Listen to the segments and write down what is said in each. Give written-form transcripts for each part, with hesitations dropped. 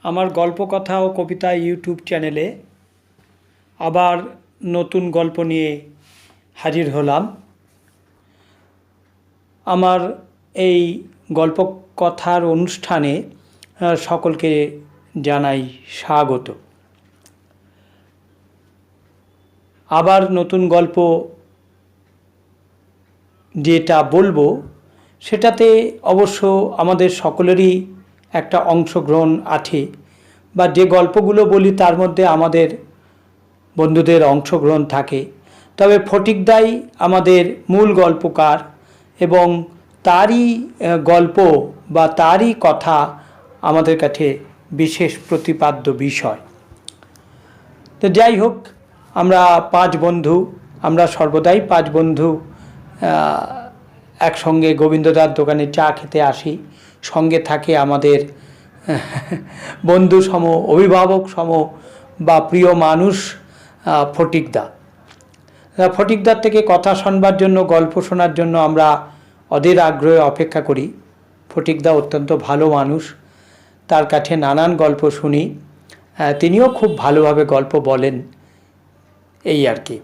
আমার গল্পকথা ও কবিতা ইউটিউব চ্যানেলে আবার নতুন গল্প নিয়ে হাজির হলাম। আমার এই গল্পকথার অনুষ্ঠানে সকলকে জানাই স্বাগত। আবার নতুন গল্প যেটা বলবো সেটাতে অবশ্য আমাদের সকলেরই একটা অংশগ্রহণ আছে, বা যে গল্পগুলো বলি তার মধ্যে আমাদের বন্ধুদের অংশগ্রহণ থাকে। তবে ফটিকদাই আমাদের মূল গল্পকার এবং তারই গল্প বা তারই কথা আমাদের কাছে বিশেষ প্রতিপাদ্য বিষয়। তো যাই হোক, আমরা পাঁচ বন্ধু, আমরা সর্বদাই পাঁচ বন্ধু একসঙ্গে গোবিন্দদার দোকানে চা খেতে আসি। সঙ্গে থাকে আমাদের বন্ধু সম, অভিভাবক সম বা প্রিয় মানুষ ফটিকদা। ফটিকদার থেকে কথা শোনবার জন্য, গল্প শোনার জন্য আমরা অধীর আগ্রহে অপেক্ষা করি। ফটিকদা অত্যন্ত ভালো মানুষ, তার কাছে নানান গল্প শুনি, তিনিও খুব ভালোভাবে গল্প বলেন, এই আর কি।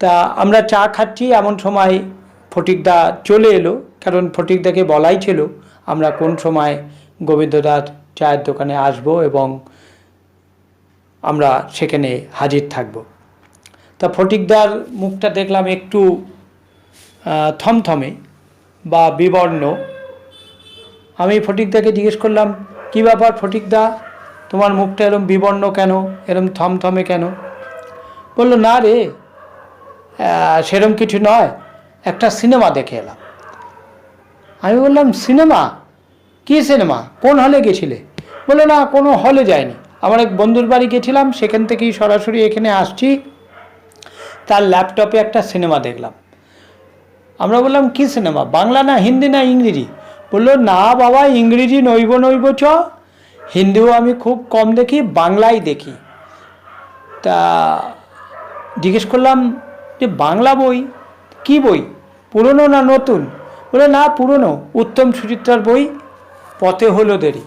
তা আমরা চা খাচ্ছি, এমন সময় ফটিকদা চলে এলো। কারণ ফটিকদাকে বলাই ছিল আমরা কোন সময় গোবিন্দদার চায়ের দোকানে আসব এবং আমরা সেখানে হাজির থাকব। তা ফটিকদার মুখটা দেখলাম একটু থমথমে বা বিবর্ণ। আমি ফটিকদাকে জিজ্ঞেস করলাম, কী ব্যাপার ফটিকদা, তোমার মুখটা এরম বিবর্ণ কেন, এরম থমথমে কেন? বললো, না রে, সেরম কিছু নয়, একটা সিনেমা দেখে এলাম। আমি বললাম, সিনেমা? কী সিনেমা? কোন হলে গেছিলে? বললো, না, কোনো হলে যায়নি, আমার এক বন্ধুর বাড়ি গেছিলাম, সেখান থেকেই সরাসরি এখানে আসছি, তার ল্যাপটপে একটা সিনেমা দেখলাম। আমরা বললাম, কী সিনেমা, বাংলা না হিন্দি না ইংরেজি? বললো, না বাবা, ইংরেজি নইব চ, হিন্দিও আমি খুব কম দেখি, বাংলাই দেখি। তা জিজ্ঞেস করলাম যে বাংলা বই, কি বই, পুরনো না নতুন? বলে, না পুরনো, উত্তম সুচিত্রার বই, পথে হলো দেরি।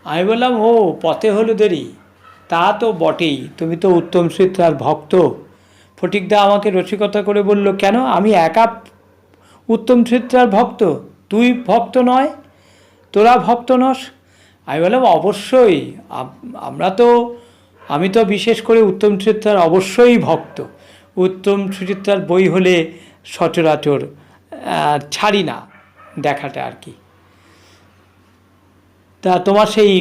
আমি বললাম, ও পথে হলো দেরি, তা তো বটেই, তুমি তো উত্তম সুচিত্রার ভক্ত। ফটিকদা আমাকে রসিকতা করে বলল, কেন, আমি একা উত্তম সুচিত্রার ভক্ত, তুই ভক্ত নয়, তোরা ভক্ত নস? আমি বললাম, অবশ্যই, আমি তো বিশেষ করে উত্তম সুচিত্রার অবশ্যই ভক্ত। উত্তম সুচিত্রার বই হলে সচরাচর ছাড়ি না দেখাটা আর কি। তা তোমার সেই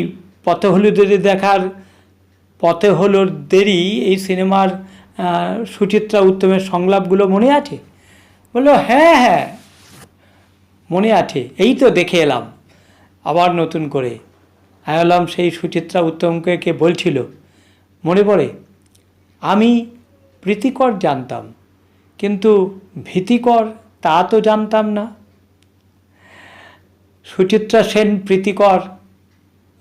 পথে হলো দেরি দেখার, পথে হলো দেরি এই সিনেমার সুচিত্রা উত্তমের সংলাপগুলো মনে আছে? বললো, হ্যাঁ হ্যাঁ মনে আছে, এই তো দেখে এলাম আবার নতুন করে। আমি বললাম, সেই সুচিত্রা উত্তমকে কে বলছিল, মনে পড়ে? আমি প্রীতিকর জানতাম, কিন্তু ভীতিকর তা তো জানতাম না। সুচিত্রা সেন প্রীতিকর,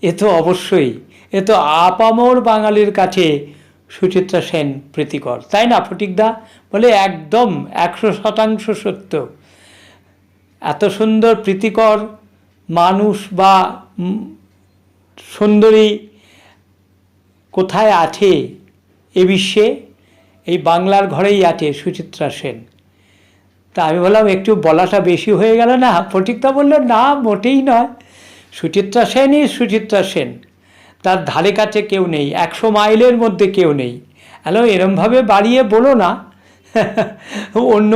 এ তো অবশ্যই, এ তো আপামর বাঙালির কাছে সুচিত্রা সেন প্রীতিকর, তাই না ফটিকদা? বলে, একদম 100% সত্য। এত সুন্দর প্রীতিকর মানুষ বা সুন্দরী কোথায় আছে এ বিশ্বে? এই বাংলার ঘরেই আছে সুচিত্রা সেন। তা আমি বললাম, একটু বলাটা বেশি হয়ে গেল না? ফটিকদা বলল, না মোটেই নয়, সুচিত্রা সেনই সুচিত্রা সেন, তার ধারে কাছে কেউ নেই, 100 মাইলের মধ্যে কেউ নেই। হ্যালো, এরমভাবে বাড়িয়ে বলো না। অন্য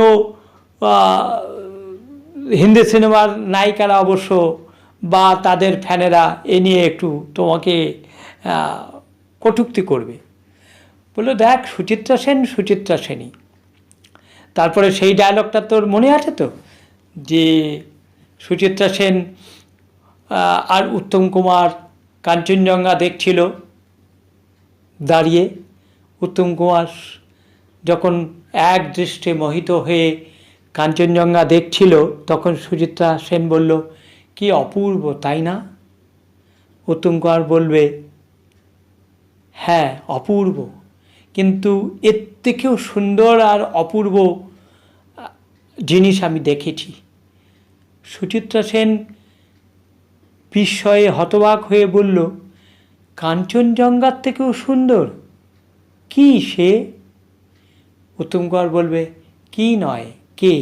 হিন্দি সিনেমার নায়িকারা অবশ্য বা তাদের ফ্যানেরা এ নিয়ে একটু তোমাকে কটূক্তি করবে। বললো, দেখ, সুচিত্রা সেন সুচিত্রা সেনই। তারপরে সেই ডায়লগটা তোর মনে আছে তো, যে সুচিত্রা সেন আর উত্তম কুমার কাঞ্চনজঙ্ঘা দেখছিল দাঁড়িয়ে। উত্তম কুমার যখন এক দৃষ্টে মোহিত হয়ে কাঞ্চনজঙ্ঘা দেখছিল, তখন সুচিত্রা সেন বলল, কি অপূর্ব, তাই না? উত্তম কুমার বলবে, হ্যাঁ অপূর্ব, কিন্তু এর থেকেও সুন্দর আর অপূর্ব জিনিস আমি দেখেছি। সুচিত্রা সেন বিস্ময়ে হতবাক হয়ে বলল, কাঞ্চনজঙ্ঘার থেকেও সুন্দর? কি সে? উত্তম কুমার বলবে, কি নয়, কে?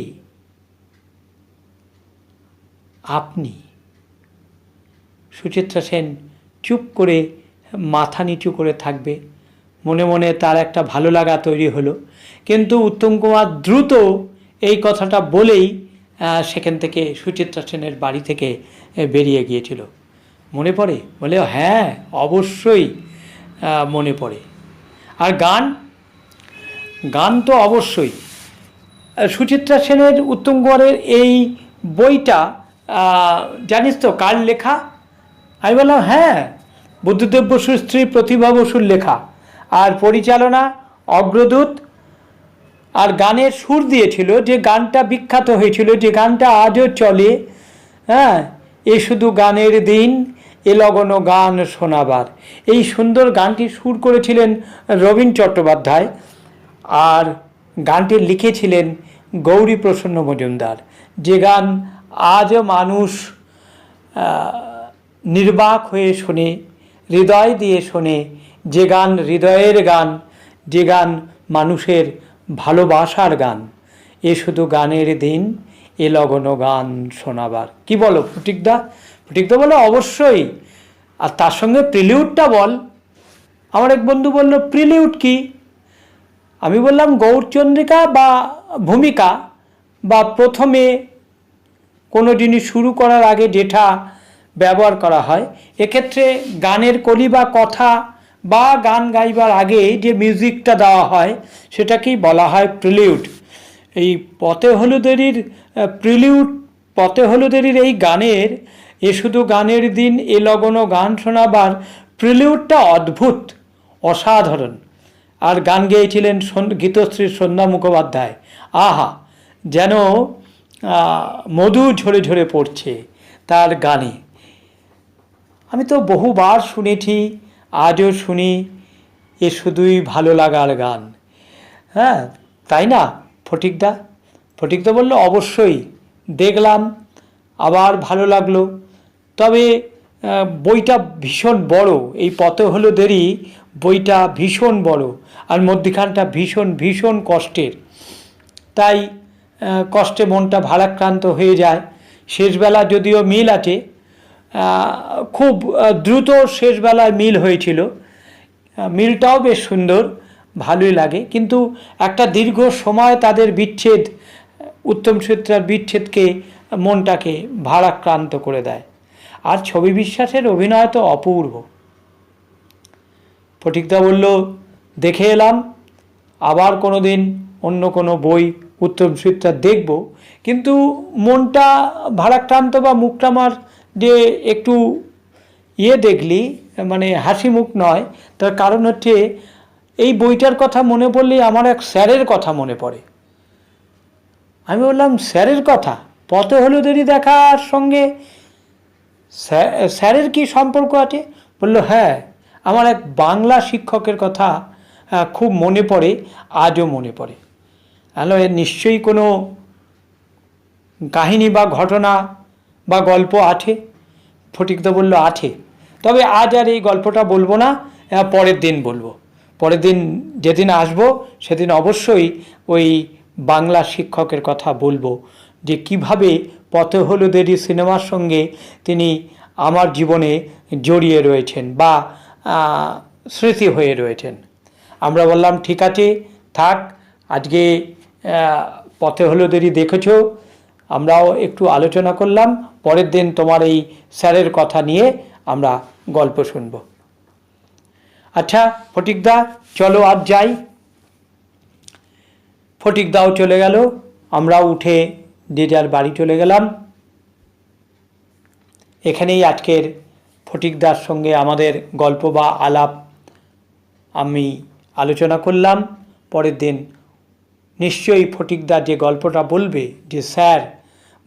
আপনি। সুচিত্রা সেন চুপ করে মাথা নিচু করে থাকবে। মনে মনে তার একটা ভালো লাগা তৈরি হলো, কিন্তু উত্তম কুমার দ্রুত এই কথাটা বলেই সেখান থেকে সুচিত্রা সেনের বাড়ি থেকে বেরিয়ে গিয়েছিল। মনে পড়ে? বলে হ্যাঁ, অবশ্যই মনে পড়ে। আর গান, গান তো অবশ্যই। সুচিত্রা সেনের উত্তম কুমারের এই বইটা জানিস তো কার লেখা? আমি বললাম হ্যাঁ, বুদ্ধদেব বসুর স্ত্রী প্রতিভা বসুর লেখা। আর পরিচালনা অগ্রদূত। আর গানের সুর দিয়েছিল, যে গানটা বিখ্যাত হয়েছিল, যে গানটা আজও চলে, হ্যাঁ, এ শুধু গানের দিন, এ লগন গান শোনাবার। এই সুন্দর গানটি সুর করেছিলেন রবীন চট্টোপাধ্যায়, আর গানটি লিখেছিলেন গৌরীপ্রসন্ন মজুমদার। যে গান আজও মানুষ নির্বাক হয়ে শোনে, হৃদয় দিয়ে শোনে, যে গান হৃদয়ের গান, যে গান মানুষের ভালোবাসার গান। এ শুধু গানের দিন, এ লগন গান শোনাবার। কি বলো ফটিকদা? ফটিকদা বলো অবশ্যই। আর তার সঙ্গে প্রিলিউডটা বল। আমার এক বন্ধু বলল, প্রিলিউড কি? আমি বললাম গৌরচন্দ্রিকা বা ভূমিকা, বা প্রথমে কোনো জিনিস শুরু করার আগে যেটা ব্যবহার করা হয়। এক্ষেত্রে গানের কলি বা কথা বা গান গাইবার আগে যে মিউজিকটা দেওয়া হয় সেটাকেই বলা হয় প্রিলিউড। এই পথে হলুদেরই প্রিলিউড, পথে হলুদেরই এই গানের এ শুধু গানের দিন, এ লগন গান শোনাবার প্রিলিউডটা অদ্ভুত, অসাধারণ। আর গান গেয়েছিলেন গীতশ্রী সন্ধ্যা মুখোপাধ্যায়। আহা, যেন মধু ঝরে ঝরে পড়ছে তার গানে। আমি তো বহুবার শুনেছি, আজও শুনি, এ শুধুই ভালো লাগার গান। হ্যাঁ, তাই না ফটিকদা? ফটিকদা বলল অবশ্যই। দেখলাম, আবার ভালো লাগলো। তবে বইটা ভীষণ বড়, এই পথে হলো দেরি বইটা ভীষণ বড়, আর মধ্যিখানটা ভীষণ ভীষণ কষ্টের। তাই কষ্টে মনটা ভারাক্রান্ত হয়ে যায়। শেষবেলা যদিও মিল আছে, খুব দ্রুত শেষবেলায় মিল হয়েছিল, মিলটাও বেশ সুন্দর, ভালোই লাগে। কিন্তু একটা দীর্ঘ সময় তাদের বিচ্ছেদ, উত্তম সুচিত্রার বিচ্ছেদকে মনটাকে ভারাক্রান্ত করে দেয়। আর ছবি বিশ্বাসের অভিনয় তো অপূর্ব। ফটিকদা বলল, দেখে এলাম, আবার কোনো দিন অন্য কোনো বই উত্তম সুচিত্রার দেখব, কিন্তু মনটা ভারাক্রান্ত বা মুখটা আমার যে একটু দেখলি, মানে হাসি মুখ নয়, তার কারণ হচ্ছে এই বইটার কথা মনে পড়লেই আমার এক স্যারের কথা মনে পড়ে। আমি বললাম স্যারের কথা? পথে হলুদেরই দেখার সঙ্গে স্যারের কি সম্পর্ক আছে? বলল হ্যাঁ, আমার এক বাংলা শিক্ষকের কথা খুব মনে পড়ে, আজও মনে পড়ে। হ্যালো, এর নিশ্চয়ই কোনো কাহিনী বা ঘটনা বা গল্প আছে। ফটিকদা বলল আছে, তবে আজ আর এই গল্পটা বলবো না, পরের দিন বলবো। পরের দিন যেদিন আসবো সেদিন অবশ্যই ওই বাংলা শিক্ষকের কথা বলবো, যে কিভাবে পথে হলুদেরই সিনেমার সঙ্গে তিনি আমার জীবনে জড়িয়ে রয়েছেন বা স্মৃতি হয়ে রয়েছেন। আমরা বললাম ঠিক আছে, থাক, আজকে পথে হলুদেরই দেখেছ, আমরাও একটু আলোচনা করলাম, পরের দিন তোমার এই স্যারের কথা নিয়ে আমরা গল্প শুনব। আচ্ছা ফটিকদা, চলো আজ যাই। ফটিকদাও চলে গেল, আমরাও উঠে যে যার বাড়ি চলে গেলাম। এখানেই আজকের ফটিকদার সঙ্গে আমাদের গল্প বা আলাপ আমি আলোচনা করলাম। পরের দিন নিশ্চয়ই ফটিকদার যে গল্পটা বলবে, যে স্যার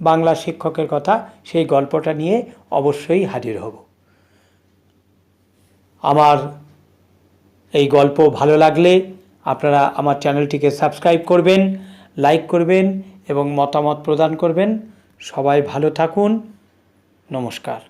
বাংলা শিক্ষকের কথা, সেই গল্পটা নিয়ে অবশ্যই হাজির হব। আমার এই গল্প ভালো লাগলে আপনারা আমার চ্যানেলটিকে সাবস্ক্রাইব করবেন, লাইক করবেন এবং মতামত প্রদান করবেন। সবাই ভালো থাকুন। নমস্কার।